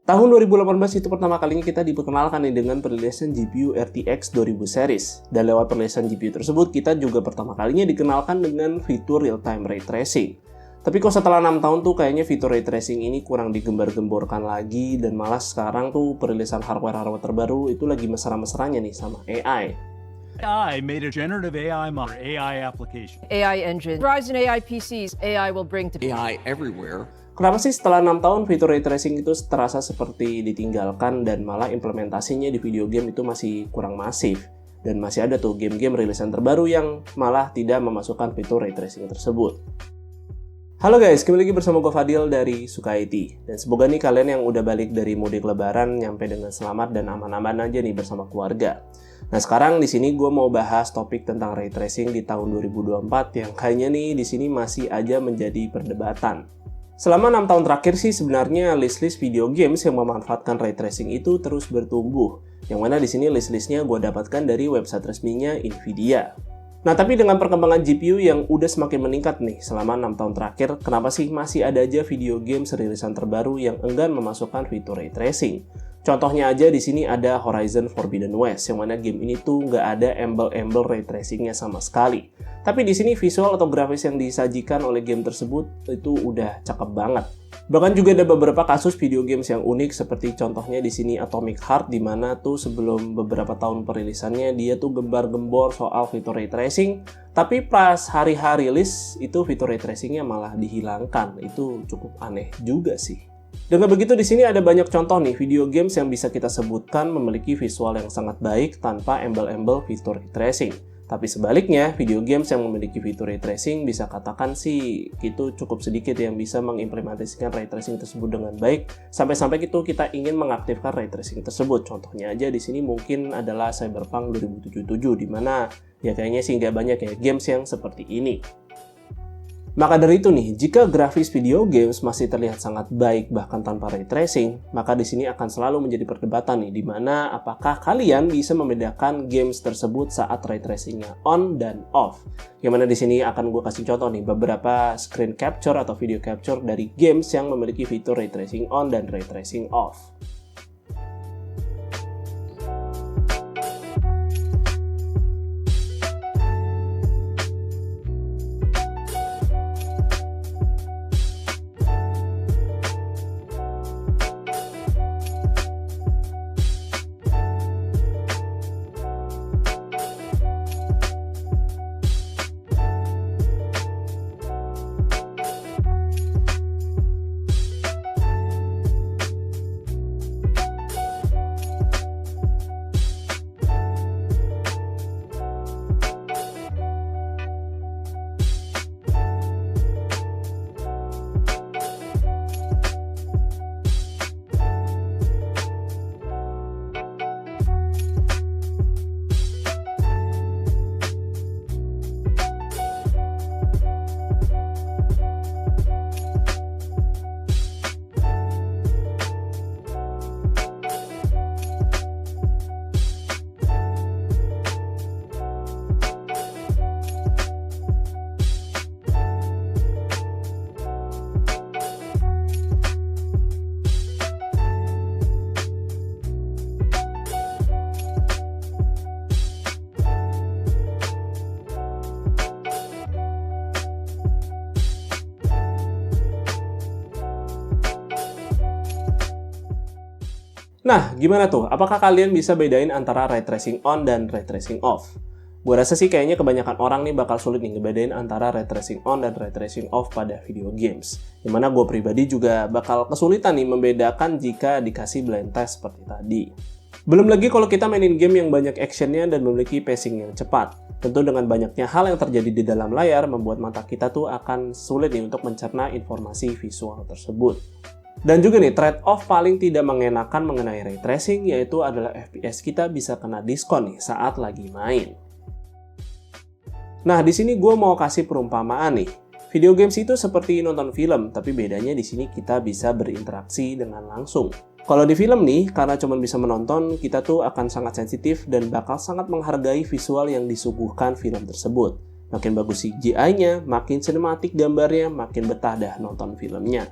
Tahun 2018 itu pertama kalinya kita diperkenalkan nih dengan perilisan GPU RTX 2000 series. Dan lewat perilisan GPU tersebut, kita juga pertama kalinya dikenalkan dengan fitur real-time ray tracing. Tapi kok setelah 6 tahun tuh kayaknya fitur ray tracing ini kurang digembar-gemborkan lagi, dan malah sekarang tuh perilisan hardware-hardware terbaru itu lagi mesra-mesranya nih sama AI. I made a generative AI model, AI application. AI engine, Ryzen AI PCs, AI will bring to AI everywhere. Kenapa sih setelah 6 tahun fitur ray tracing itu terasa seperti ditinggalkan dan malah implementasinya di video game itu masih kurang masif? Dan masih ada tuh game-game rilisan terbaru yang malah tidak memasukkan fitur ray tracing tersebut. Halo guys, kembali lagi bersama gue Fadil dari Suka IT. Dan semoga nih kalian yang udah balik dari mudik lebaran nyampe dengan selamat dan aman-aman aja nih bersama keluarga. Nah sekarang di sini gue mau bahas topik tentang ray tracing di tahun 2024 yang kayaknya nih di sini masih aja menjadi perdebatan. Selama 6 tahun terakhir sih sebenarnya list-list video games yang memanfaatkan ray tracing itu terus bertumbuh. Yang mana di sini list-listnya gue dapatkan dari website resminya Nvidia. Nah tapi dengan perkembangan GPU yang udah semakin meningkat nih selama 6 tahun terakhir, kenapa sih masih ada aja video game rilisan terbaru yang enggan memasukkan fitur ray tracing? Contohnya aja di sini ada Horizon Forbidden West, yang mana game ini tuh nggak ada embel-embel ray tracingnya sama sekali. Tapi di sini visual atau grafis yang disajikan oleh game tersebut itu udah cakep banget. Bahkan juga ada beberapa kasus video games yang unik seperti contohnya di sini Atomic Heart, di mana tuh sebelum beberapa tahun perilisannya dia tuh gembar-gembor soal fitur ray tracing, tapi pas hari-hari rilis itu fitur ray tracingnya malah dihilangkan. Itu cukup aneh juga sih. Dengan begitu di sini ada banyak contoh nih video games yang bisa kita sebutkan memiliki visual yang sangat baik tanpa embel-embel fitur ray tracing. Tapi sebaliknya, video games yang memiliki fitur ray tracing bisa katakan sih itu cukup sedikit yang bisa mengimplementasikan ray tracing tersebut dengan baik sampai-sampai kita ingin mengaktifkan ray tracing tersebut. Contohnya aja di sini mungkin adalah Cyberpunk 2077 di mana ya kayaknya sih nggak banyak ya games yang seperti ini. Maka dari itu nih, jika grafis video games masih terlihat sangat baik bahkan tanpa ray tracing, maka di sini akan selalu menjadi perdebatan nih, di mana apakah kalian bisa membedakan games tersebut saat ray tracingnya on dan off. Yang mana di sini akan gue kasih contoh nih, beberapa screen capture atau video capture dari games yang memiliki fitur ray tracing on dan ray tracing off. Nah, gimana tuh? Apakah kalian bisa bedain antara ray tracing on dan ray tracing off? Gue rasa sih kayaknya kebanyakan orang nih bakal sulit nih ngebedain antara ray tracing on dan ray tracing off pada video games. Dimana gue pribadi juga bakal kesulitan nih membedakan jika dikasih blind test seperti tadi. Belum lagi kalau kita mainin game yang banyak actionnya dan memiliki pacing yang cepat. Tentu dengan banyaknya hal yang terjadi di dalam layar membuat mata kita tuh akan sulit nih untuk mencerna informasi visual tersebut. Dan juga nih, trade-off paling tidak mengenakan mengenai ray tracing yaitu adalah FPS kita bisa kena diskon nih saat lagi main. Nah, di sini gue mau kasih perumpamaan nih. Video games itu seperti nonton film, tapi bedanya di sini kita bisa berinteraksi dengan langsung. Kalau di film nih, karena cuma bisa menonton, kita tuh akan sangat sensitif dan bakal sangat menghargai visual yang disuguhkan film tersebut. Makin bagus CGI-nya, makin sinematik gambarnya, makin betah dah nonton filmnya.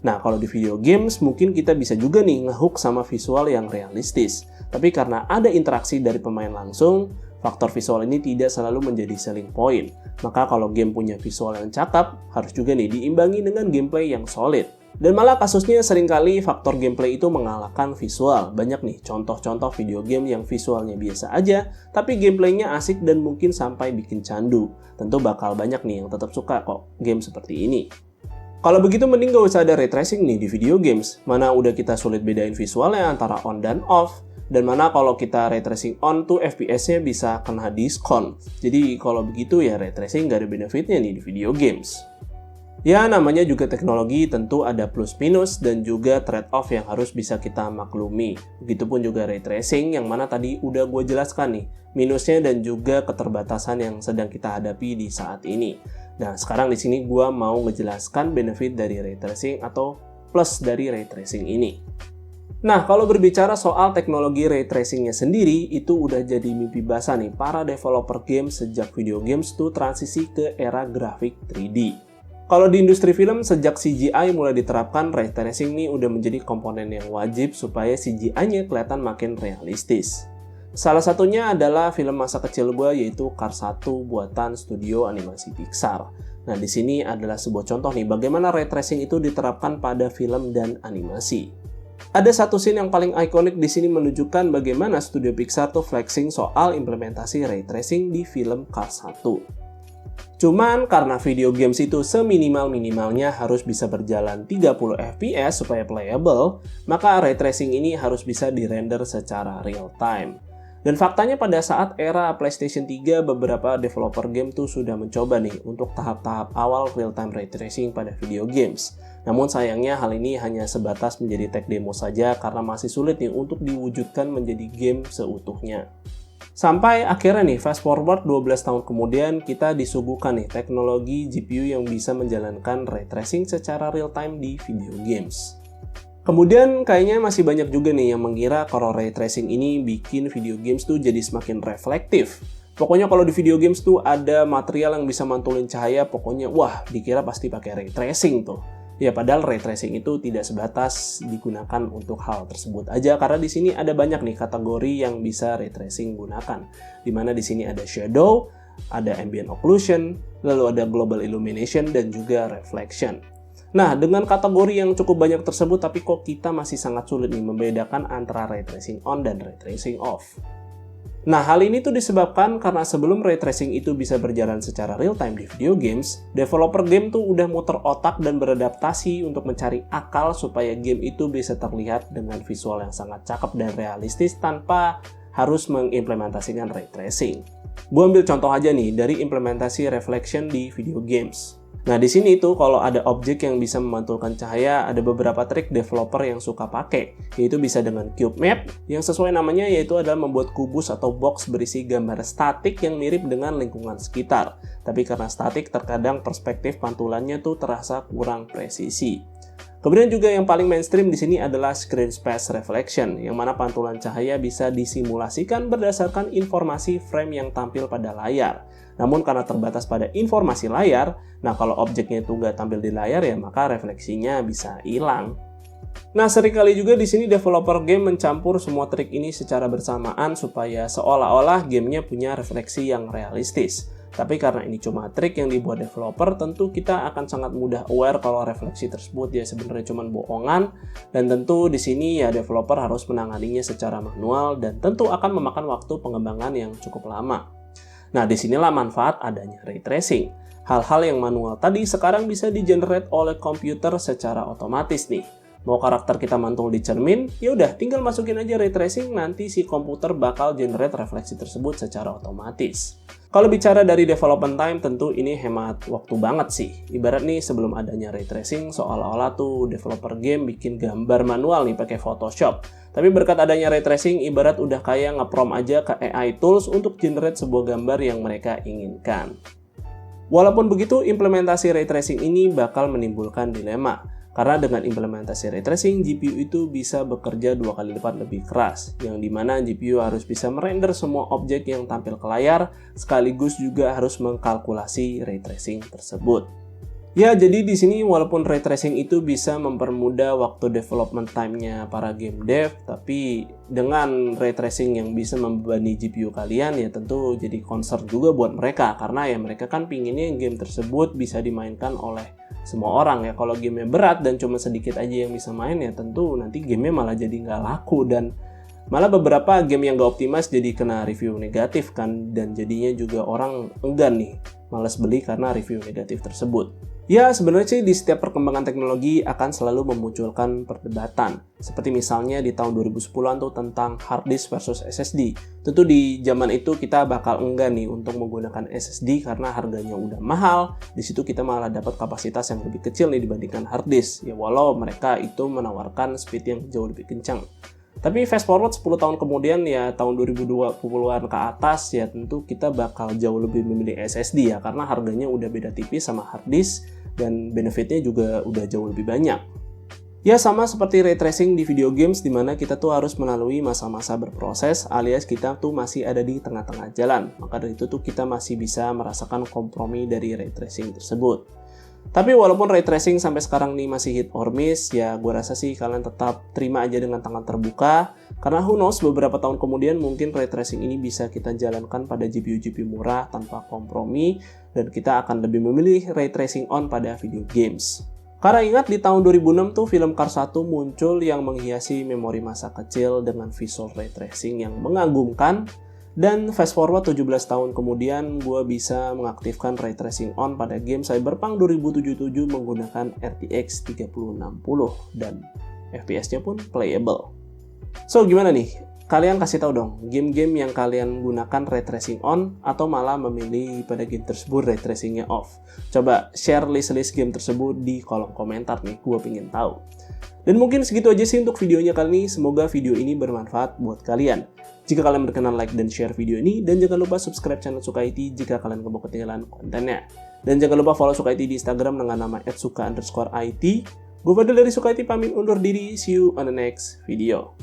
Nah, kalau di video games mungkin kita bisa juga nih ngehook sama visual yang realistis. Tapi karena ada interaksi dari pemain langsung, faktor visual ini tidak selalu menjadi selling point. Maka kalau game punya visual yang cakep, harus juga nih diimbangi dengan gameplay yang solid. Dan malah kasusnya seringkali faktor gameplay itu mengalahkan visual. Banyak nih contoh-contoh video game yang visualnya biasa aja, tapi gameplaynya asik dan mungkin sampai bikin candu. Tentu bakal banyak nih yang tetap suka kok game seperti ini. Kalau begitu mending gak usah ada ray tracing nih di video games. Mana udah kita sulit bedain visualnya antara on dan off. Dan mana kalau kita ray tracing on tuh FPS-nya bisa kena diskon. Jadi kalau begitu ya ray tracing gak ada benefitnya nih di video games. Ya, namanya juga teknologi, tentu ada plus minus dan juga trade-off yang harus bisa kita maklumi. Begitupun juga ray tracing yang mana tadi udah gue jelaskan nih, minusnya dan juga keterbatasan yang sedang kita hadapi di saat ini. Nah, sekarang di sini gue mau ngejelaskan benefit dari ray tracing atau plus dari ray tracing ini. Nah, kalau berbicara soal teknologi ray tracingnya sendiri, itu udah jadi mimpi basah nih para developer game sejak video games tuh transisi ke era grafik 3D. Kalau di industri film, sejak CGI mulai diterapkan, ray tracing ini udah menjadi komponen yang wajib supaya CGI-nya kelihatan makin realistis. Salah satunya adalah film masa kecil gue yaitu Cars 1 buatan studio animasi Pixar. Nah, di sini adalah sebuah contoh nih bagaimana ray tracing itu diterapkan pada film dan animasi. Ada satu scene yang paling ikonik di sini menunjukkan bagaimana studio Pixar tuh flexing soal implementasi ray tracing di film Cars 1. Cuman karena video games itu seminimal-minimalnya harus bisa berjalan 30 fps supaya playable, maka ray tracing ini harus bisa dirender secara real time. Dan faktanya pada saat era PlayStation 3, beberapa developer game tuh sudah mencoba nih untuk tahap-tahap awal real-time ray tracing pada video games. Namun sayangnya hal ini hanya sebatas menjadi tech demo saja karena masih sulit nih untuk diwujudkan menjadi game seutuhnya. Sampai akhirnya nih, fast forward 12 tahun kemudian, kita disuguhkan nih teknologi GPU yang bisa menjalankan ray tracing secara real time di video games. Kemudian kayaknya masih banyak juga nih yang mengira kalau ray tracing ini bikin video games tuh jadi semakin reflektif. Pokoknya kalau di video games tuh ada material yang bisa mantulin cahaya, pokoknya wah dikira pasti pakai ray tracing tuh. Ya padahal ray tracing itu tidak sebatas digunakan untuk hal tersebut aja karena di sini ada banyak nih kategori yang bisa ray tracing gunakan. Dimana di sini ada shadow, ada ambient occlusion, lalu ada global illumination dan juga reflection. Nah, dengan kategori yang cukup banyak tersebut tapi kok kita masih sangat sulit nih membedakan antara ray tracing on dan ray tracing off. Nah, hal ini tuh disebabkan karena sebelum ray tracing itu bisa berjalan secara real time di video games, developer game tuh udah muter otak dan beradaptasi untuk mencari akal supaya game itu bisa terlihat dengan visual yang sangat cakep dan realistis tanpa harus mengimplementasikan ray tracing. Gue ambil contoh aja nih dari implementasi reflection di video games. Nah, di sini tuh kalau ada objek yang bisa memantulkan cahaya, ada beberapa trik developer yang suka pakai, yaitu bisa dengan cube map, yang sesuai namanya yaitu adalah membuat kubus atau box berisi gambar statik yang mirip dengan lingkungan sekitar. Tapi karena statik, terkadang perspektif pantulannya tuh terasa kurang presisi. Kemudian juga yang paling mainstream di sini adalah screen space reflection, yang mana pantulan cahaya bisa disimulasikan berdasarkan informasi frame yang tampil pada layar. Namun karena terbatas pada informasi layar, nah kalau objeknya itu nggak tampil di layar ya maka refleksinya bisa hilang. Nah, seringkali juga di sini developer game mencampur semua trik ini secara bersamaan supaya seolah-olah gamenya punya refleksi yang realistis. Tapi karena ini cuma trik yang dibuat developer, tentu kita akan sangat mudah aware kalau refleksi tersebut ya sebenarnya cuma bohongan, dan tentu di sini ya developer harus menanganinya secara manual dan tentu akan memakan waktu pengembangan yang cukup lama. Nah, disinilah manfaat adanya ray tracing. Hal-hal yang manual tadi sekarang bisa di-generate oleh komputer secara otomatis nih. Mau karakter kita mantul di cermin, ya udah tinggal masukin aja ray tracing, nanti si komputer bakal generate refleksi tersebut secara otomatis. Kalau bicara dari development time, tentu ini hemat waktu banget sih. Ibarat nih sebelum adanya ray tracing, seolah-olah tuh developer game bikin gambar manual nih pakai Photoshop. Tapi berkat adanya ray tracing, ibarat udah kayak nge-prompt aja ke AI tools untuk generate sebuah gambar yang mereka inginkan. Walaupun begitu, implementasi ray tracing ini bakal menimbulkan dilema. Karena dengan implementasi ray tracing, GPU itu bisa bekerja 2 kali lipat lebih keras, yang dimana GPU harus bisa merender semua objek yang tampil ke layar, sekaligus juga harus mengkalkulasi ray tracing tersebut. Ya, jadi di sini walaupun ray tracing itu bisa mempermudah waktu development time-nya para game dev, tapi dengan ray tracing yang bisa membebani GPU kalian ya tentu jadi concern juga buat mereka, karena ya mereka kan pinginnya game tersebut bisa dimainkan oleh semua orang ya. Kalau gamenya berat dan cuma sedikit aja yang bisa main ya tentu nanti gamenya malah jadi nggak laku, dan malah beberapa game yang nggak optimis jadi kena review negatif kan, dan jadinya juga orang enggan nih, malas beli karena review negatif tersebut. Ya, sebenarnya sih di setiap perkembangan teknologi akan selalu memunculkan perdebatan. Seperti misalnya di tahun 2010-an tuh tentang hard disk versus SSD. Tentu di zaman itu kita bakal enggan nih untuk menggunakan SSD karena harganya udah mahal. Di situ kita malah dapat kapasitas yang lebih kecil nih dibandingkan hard disk. Ya walau mereka itu menawarkan speed yang jauh lebih kencang. Tapi fast forward 10 tahun kemudian ya tahun 2020-an ke atas ya tentu kita bakal jauh lebih memilih SSD ya, karena harganya udah beda tipis sama hard disk dan benefitnya juga udah jauh lebih banyak. Ya sama seperti ray tracing di video games, dimana kita tuh harus melalui masa-masa berproses alias kita tuh masih ada di tengah-tengah jalan. Maka dari itu tuh kita masih bisa merasakan kompromi dari ray tracing tersebut. Tapi walaupun ray tracing sampai sekarang nih masih hit or miss, ya gue rasa sih kalian tetap terima aja dengan tangan terbuka, karena who knows beberapa tahun kemudian mungkin ray tracing ini bisa kita jalankan pada GPU-GPU murah tanpa kompromi, dan kita akan lebih memilih ray tracing on pada video games. Karena ingat di tahun 2006 tuh film Cars 1 muncul yang menghiasi memori masa kecil dengan visual ray tracing yang mengagumkan. Dan fast forward 17 tahun kemudian, gue bisa mengaktifkan ray tracing on pada game Cyberpunk 2077 menggunakan RTX 3060 dan FPS-nya pun playable. So gimana nih? Kalian kasih tahu dong, game-game yang kalian gunakan ray tracing on atau malah memilih pada game tersebut ray tracing-nya off. Coba share list-list game tersebut di kolom komentar nih, gue pengen tahu. Dan mungkin segitu aja sih untuk videonya kali ini, semoga video ini bermanfaat buat kalian. Jika kalian berkenan like dan share video ini, dan jangan lupa subscribe channel Suka IT jika kalian gak mau ketinggalan kontennya. Dan jangan lupa follow Suka IT di Instagram dengan nama @suka_it. Gue Fadil dari Suka IT pamit undur diri, see you on the next video.